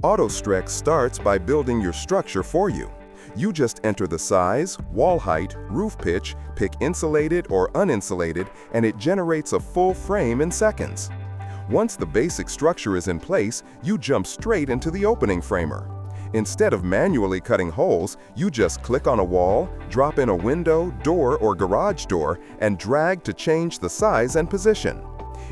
Autostrek starts by building your structure for you. You just enter the size, wall height, roof pitch, pick insulated or uninsulated, and it generates a full frame in seconds. Once the basic structure is in place, you jump straight into the opening framer. Instead of manually cutting holes, you just click on a wall, drop in a window, door, or garage door, and drag to change the size and position.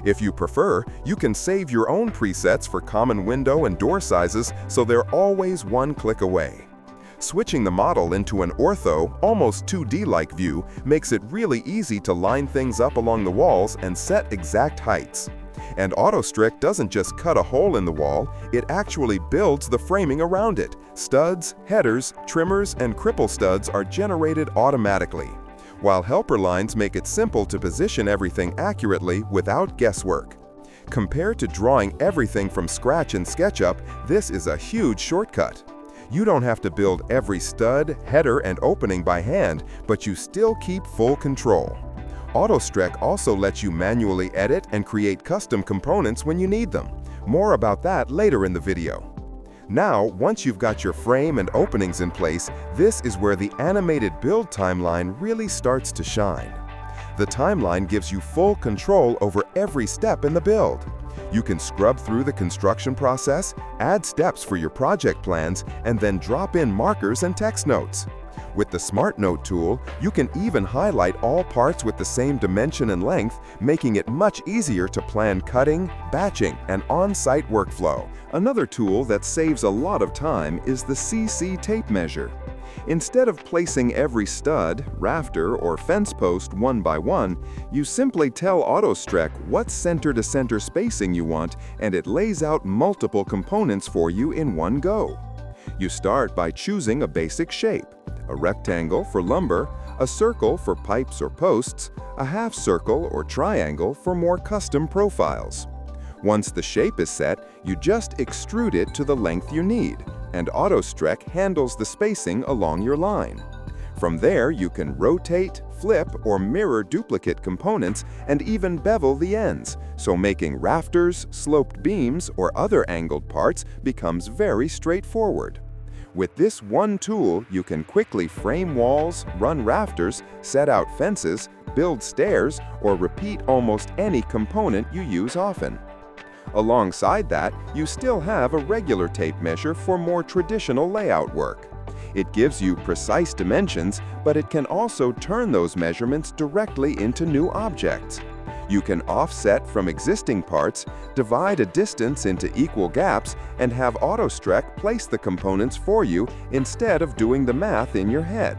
If you prefer, you can save your own presets for common window and door sizes so they're always one click away. Switching the model into an ortho, almost 2D-like view makes it really easy to line things up along the walls and set exact heights. And Autostrek doesn't just cut a hole in the wall, it actually builds the framing around it. Studs, headers, trimmers, and cripple studs are generated automatically, while helper lines make it simple to position everything accurately without guesswork. Compared to drawing everything from scratch in SketchUp, this is a huge shortcut. You don't have to build every stud, header, and opening by hand, but you still keep full control. Autostrek also lets you manually edit and create custom components when you need them. More about that later in the video. Now, once you've got your frame and openings in place, this is where the animated build timeline really starts to shine. The timeline gives you full control over every step in the build. You can scrub through the construction process, add steps for your project plans, and then drop in markers and text notes. With the Smart Note tool, you can even highlight all parts with the same dimension and length, making it much easier to plan cutting, batching, and on-site workflow. Another tool that saves a lot of time is the CC tape measure. Instead of placing every stud, rafter, or fence post one by one, you simply tell Autostrek what center-to-center spacing you want, and it lays out multiple components for you in one go. You start by choosing a basic shape: a rectangle for lumber, a circle for pipes or posts, a half circle or triangle for more custom profiles. Once the shape is set, you just extrude it to the length you need, and Autostrek handles the spacing along your line. From there, you can rotate, flip, or mirror duplicate components and even bevel the ends, so making rafters, sloped beams, or other angled parts becomes very straightforward. With this one tool, you can quickly frame walls, run rafters, set out fences, build stairs, or repeat almost any component you use often. Alongside that, you still have a regular tape measure for more traditional layout work. It gives you precise dimensions, but it can also turn those measurements directly into new objects. You can offset from existing parts, divide a distance into equal gaps, and have Autostrek place the components for you instead of doing the math in your head.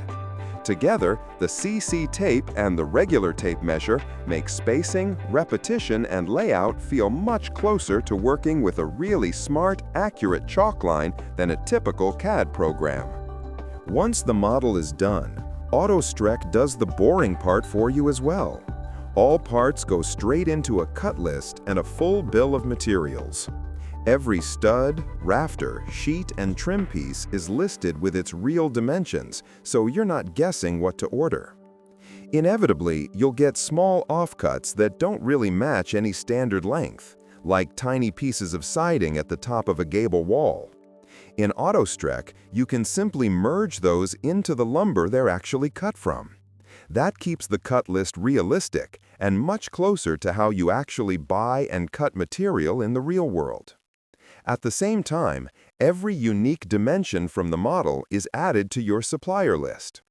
Together, the CC tape and the regular tape measure make spacing, repetition, and layout feel much closer to working with a really smart, accurate chalk line than a typical CAD program. Once the model is done, Autostrek does the boring part for you as well. All parts go straight into a cut list and a full bill of materials. Every stud, rafter, sheet, and trim piece is listed with its real dimensions, so you're not guessing what to order. Inevitably, you'll get small offcuts that don't really match any standard length, like tiny pieces of siding at the top of a gable wall. In Autostrek, you can simply merge those into the lumber they're actually cut from. That keeps the cut list realistic and much closer to how you actually buy and cut material in the real world. At the same time, every unique dimension from the model is added to your supplier list.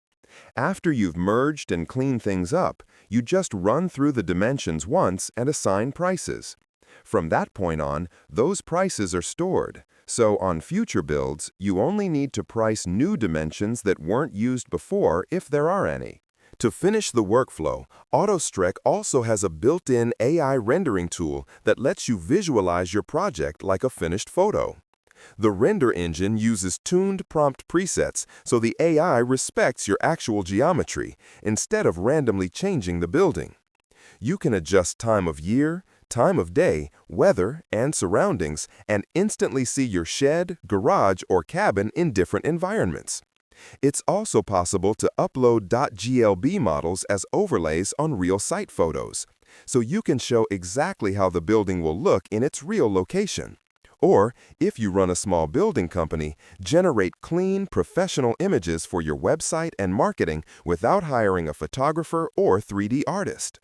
After you've merged and cleaned things up, you just run through the dimensions once and assign prices. From that point on, those prices are stored, so on future builds, you only need to price new dimensions that weren't used before if there are any. To finish the workflow, Autostrek also has a built-in AI rendering tool that lets you visualize your project like a finished photo. The render engine uses tuned prompt presets, so the AI respects your actual geometry instead of randomly changing the building. You can adjust time of year, time of day, weather, and surroundings, and instantly see your shed, garage, or cabin in different environments. It's also possible to upload .glb models as overlays on real site photos, so you can show exactly how the building will look in its real location. Or, if you run a small building company, generate clean, professional images for your website and marketing without hiring a photographer or 3D artist.